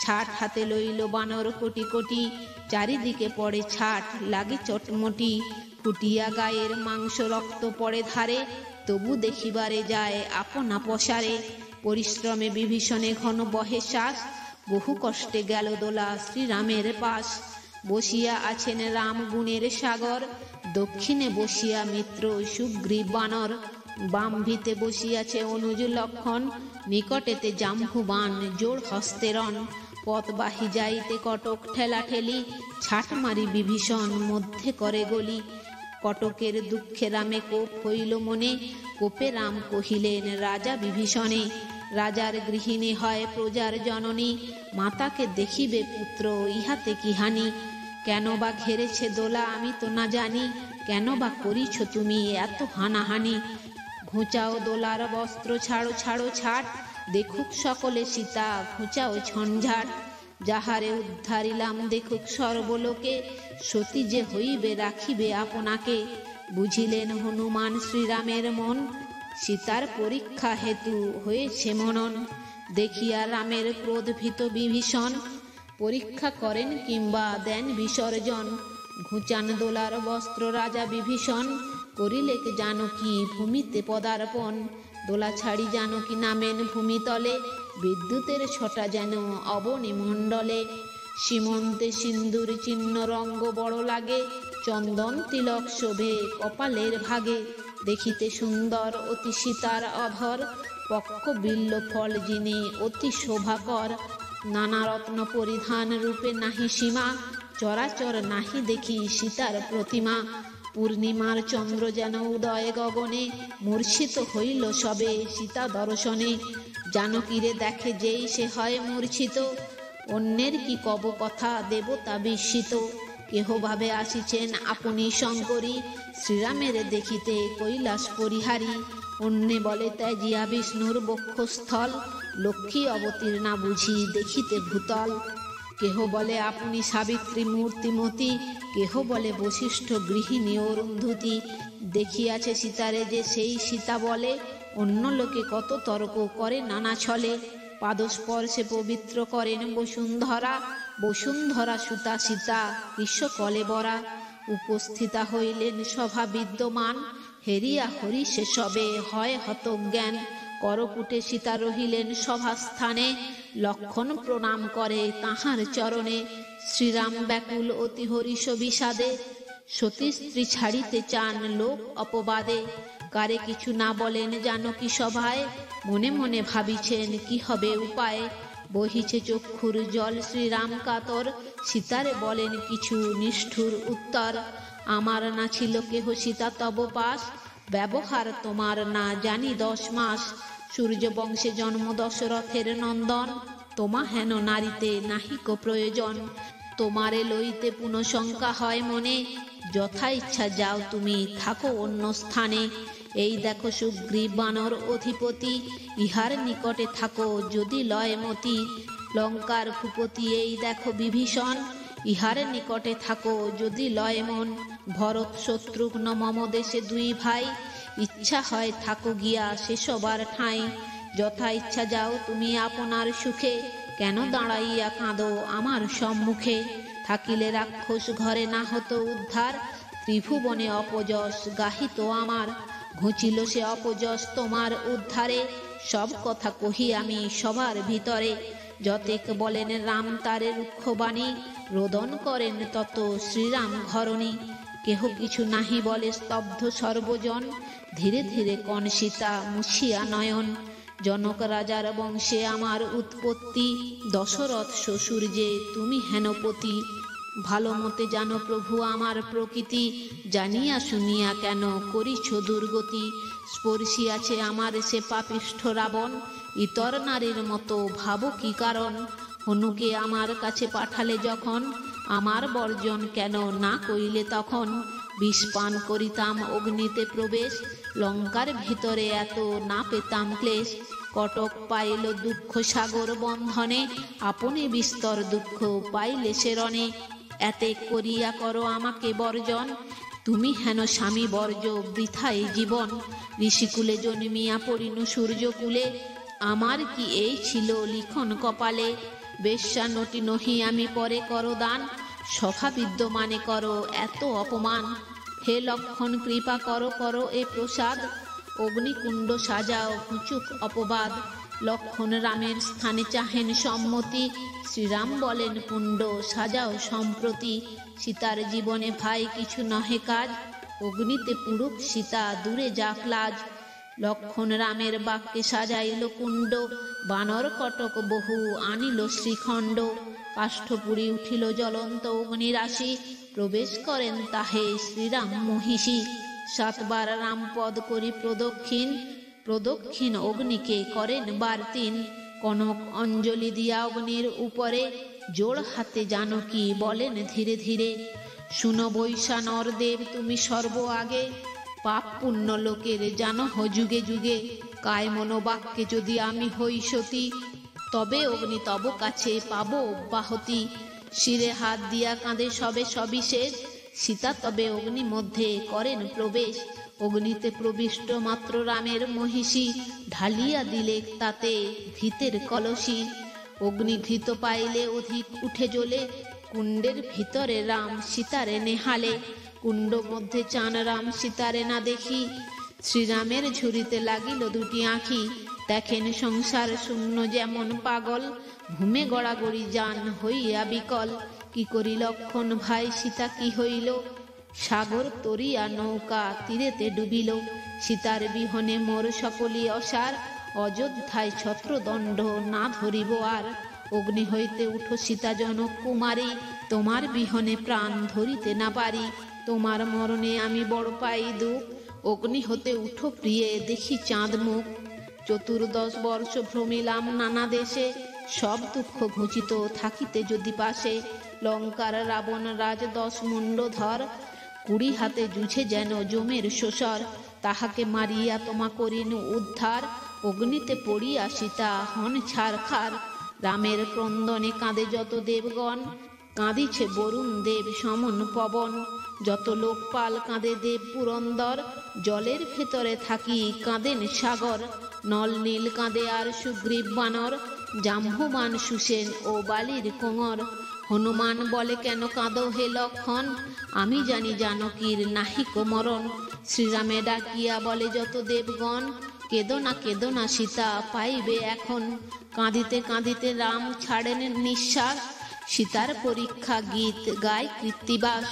ছাট হাতে লইল বানর কোটি কোটি, চারিদিকে পড়ে ছাট লাগে চটমটি। ফুটিয়া গায়ের মাংস রক্ত পড়ে ধারে, তবু দেখিবারে যায় আপনা পসারে। পরিশ্রমে বিভীষণে ঘন বহে শ্বাস, বহু কষ্টে গেল দোলা শ্রীরামের পাশ। বসিয়া আছেন রাম গুণের সাগর, দক্ষিণে বসিয়া মিত্র সুগ্রীব বানর। বাম ভিতে বসিয়াছে অনুজ লক্ষণ, নিকটেতে জাম্বুবান জোড় হস্তেরণ। পথবাহী যাইতে কটক ঠেলা ঠেলি, ছাট মারি বিভীষণ মধ্যে করে গলি। কটকের দুঃখে রামে কোপ হইল মনে, কোপে রাম কহিলেন রাজা বিভীষণে। রাজার গৃহিণী হয় প্রজার জননী, মাতাকে দেখিবে পুত্র ইহাতে কি হানি। কেন বা ঘেরেছে দোলা আমি তো না জানি, কেন বা করিছ তুমি এত হানাহানি। ঘুচাও দোলার বস্ত্র ছাড়ো ছাড়ো ছাট, দেখুক সকলে সীতা ঘুচাও ঝঞ্ঝাট। যাহারে উদ্ধারিলাম দেখুক সর্বলোকে, সতী যে হইবে রাখিবে আপনাকে। বুঝিলেন হনুমান শ্রীরামের মন, সীতার পরীক্ষা হেতু হয়েছে মনন। দেখিয়া রামের ক্রোধ ভীত বিভীষণ, পরীক্ষা করেন কিংবা দেন বিসর্জন। ঘুচান দোলার বস্ত্র রাজা বিভীষণ, করিলেক জানকী ভূমিতে পদার্পণ। দোলা ছাড়ি জানকী নামেন ভূমিতলে, বিদ্যুতের ছটা যেন অবনী মণ্ডলে। সীমন্তে সিন্দুর চিহ্ন রঙ্গ বড় লাগে, চন্দন তিলক শোভে কপালের ভাগে। দেখিতে সুন্দর অতি সীতার অধর, পক্ক বিল্ল ফল যিনি অতি শোভাকর। নানা রত্ন পরিধান রূপে নাহি সীমা, চরাচর নাহি দেখি সীতার প্রতিমা। পূর্ণিমার চন্দ্র যেন উদয় গগনে, মূর্ছিত হইল সবে সীতা দর্শনে। জানকীরে দেখে যেই সে হয় মূর্ছিত, অন্যের কি কব কথা দেবতা বিস্মিত। কেহ ভাবে আসিছেন আপনি শঙ্করী, শ্রীরামের দেখিতে কৈলাস পরিহারী। অন্যে বলে ত্যাজিয়া বিষ্ণুর বক্ষস্থল, লক্ষ্মী অবতীর্ণা বুঝি দেখিতে ভূতল। কেহ বলে আপনি সাবিত্রী মূর্তিমতী, কেহ বলে বশিষ্ঠ গৃহিণী অরুন্ধতী। দেখিয়াছে সীতারে যে সেই সীতা বলে, অন্য লোকে কত তর্ক করে নানা ছলে। পাদস্পর্শে পবিত্র করেন বসুন্ধরা, বসুন্ধরা সুতা সীতা গ্রীষ্মকলে বরা। উপস্থিতা হইলেন সভা বিদ্যমান, হেরিয়া হরি সে সবে হয় হতজ্ঞান। করকুটে সীতা রহিলেন সভাস্থানে, লক্ষণ প্রণাম করে তাহার চরণে। শ্রীরাম ব্যাকুল অতি হরিষ বিষাদে, সতী স্ত্রী ছাড়িতে চান লোক অপবাদে। কারে কিছু না বলেন জানকী সভায়, মনে মনে ভাবিছেন কি হবে উপায়। বহিছে চক্ষুর জল শ্রীরাম কাতর, সীতারে বলেন কিছু নিষ্ঠুর উত্তর। আমার না ছিল কেহ সীতা তব পাশ, ব্যবহার তোমার না জানি 10 মাস। সূর্য বংশে জন্ম দশরথের নন্দন, তোমা হেন নারীতে নাহিক প্রয়োজন। তোমারে লইতে পুনঃ শঙ্কা হয় মনে, যথা ইচ্ছা যাও তুমি থাকো অন্য স্থানে। এই দেখো সুগ্রীব বানর অধিপতি, ইহার নিকটে থাকো যদি লয় মতি। লঙ্কার ভূপতি এই দেখো বিভীষণ, ইহার নিকটে থাকো যদি লয় মন। ভরত শত্রুঘ্ন মম দেশে 2 ভাই, ইচ্ছা হয় থাকো গিয়া সে সবার ঠাঁই। যথা ইচ্ছা যাও তুমি আপনার সুখে, কেন দাঁড়াইয়া কাঁদো আমার সম্মুখে। থাকিলে রাক্ষস ঘরে না হতো উদ্ধার, ত্রিভুবনে অপযশ গাহিত আমার। ঘুচিল সে অপযশ তোমার উদ্ধারে, সব কথা কহি আমি সবার ভিতরে। যতেক বলেন রাম তারে রুক্ষবাণী, রোদন করেন তত শ্রীরাম ঘরণী। কেহ কিছু নাহি বলে স্তব্ধ সর্বজন, ধীরে ধীরে কন সীতা মুছিয়া নয়ন। জনক রাজার বংশে আমার উৎপত্তি, দশরথ শ্বশুর যে তুমি হেনপতি। ভালো মতে জানো প্রভু আমার প্রকৃতি, জানিয়া শুনিয়া কেন করিছ দুর্গতি। স্পর্শিয়াছে আমার সে পাপিষ্ঠ রাবণ, ইতর নারীর মতো ভাবো কি কারণ। হনুকে আমার কাছে পাঠালে যখন, আমার বর্জন কেন না কইলে তখন। বিষ পান করিতাম অগ্নিতে প্রবেশ, লঙ্কার ভিতরে এত না পেতাম ক্লেশ। কটক পাইল দুঃখ সাগর বন্ধনে, আপনি বিস্তর দুঃখ পাইলে সে রণে। এতে করিয়া করো আমাকে বর্জন, তুমি হেন স্বামী বর্জ বৃথাই জীবন। ঋষিকুলে জন্মিয়া পড়িনু সূর্যকুলে, আমার কি এই ছিল লিখন কপালে। বেশ্যা নটি নহি আমি পরে করো দান, সখা বিদ্যমানে করো এত অপমান। হে লক্ষণ কৃপা করো করো এ প্রসাদ, অগ্নিকুণ্ড সাজাও ঘুচুক অপবাদ। লক্ষণ রামের স্থানে চাহেন সম্মতি, শ্রীরাম বলেন কুণ্ড সাজাও সম্প্রতি। সীতার জীবনে ভাই কিছু নহে কাজ, অগ্নিতে পুড়ুক সীতা দূরে যাক লাজ। লক্ষণ রামের বাক্যে সাজাইল কুণ্ড, বানর কটক বহু আনিল শ্রীখণ্ড। কাষ্ঠপুরী উঠিল জ্বলন্ত অগ্নিরাশি, প্রবেশ করেন তাহে শ্রীরাম মহিষী। 7 বার রামপদ করি প্রদক্ষিণ, প্রদক্ষিণ অগ্নিকে করেন বার 3। কনক অঞ্জলি দিয়া অগ্নির উপরে, জোড় হাতে জানকী বলেন ধীরে ধীরে। শুনো বৈশা নরদেব তুমি সর্ব আগে, পাপ পুণ্য লোকের জানো যুগে যুগে। কায় মনোবাক্যে যদি আমি হই সতী, তবে অগ্নি তব কাছে পাব অব্যাহতি। শিরে হাত দিয়া কাঁদে সবে সবিশেষ, সীতা তবে অগ্নি মধ্যে করেন প্রবেশ। অগ্নিতে প্রবিষ্ট মাত্র রামের মহিষী, ঢালিয়া দিলে তাতে ঘৃতের কলসি। অগ্নি ঘৃত পাইলে অধিক উঠে জ্বলে, কুণ্ডের ভিতরে রাম সীতারে নেহালে। কুণ্ড মধ্যে চান রাম সীতারে না দেখি, শ্রীরামের ঝুরিতে লাগিল 2টি আঁখি। দেখেন সংসার শূন্য যেমন পাগল, ঘুমে গড়াগড়ি যান হইয়া বিকল। কি করি লক্ষণ ভাই সীতা কি হইল, সাগর তরিয়া নৌকা তীরেতে ডুবিল। সীতার বিহনে মোর সকলি অসার, অযোধ্যায় ছত্রদণ্ড না ধরিব আর। অগ্নি হইতে উঠো সীতা জনক কুমারী, তোমার বিহনে প্রাণ ধরিতে না পারি। তোমার মরণে আমি বড় পাই দুঃখ, অগ্নি হতে উঠো প্রিয়ে দেখি চাঁদ মুখ। 14 বর্ষ ভ্রমিলাম নানা দেশে, সব দুঃখ ঘুচিত থাকিতে যদি পাশে। লঙ্কার রাবণ রাজ 10 মুণ্ডধর, 20 হাতে জুঝে যেন জমের শোষর। তাহাকে মারিয়া তোমা করিন উদ্ধার, অগ্নিতে পড়িয়া সীতা হন ছারখার। রামের ক্রন্দনে কাঁদে যত দেবগণ, কাঁদিছে বরুণ দেব সমন পবন। যত লোকপাল কাঁদে দেব পুরন্দর, জলের ভেতরে থাকি কাঁদেন সাগর। নল নীল কাঁদে আর সুগ্রীব বানর, জাম্বুবান সুসেন ও বালির কোঙর। হনুমান বলে কেন কাঁদো হে লক্ষণ, আমি জানি জানকীর নাহিক মরণ। শ্রীরামে ডাকিয়া বলে যত দেবগণ, কেদো না সীতা পাইবে এখন। কাঁদিতে কাঁদিতে রাম ছাড়েন নিঃশ্বাস, সীতার পরীক্ষা গীত গায় কৃত্তিবাস।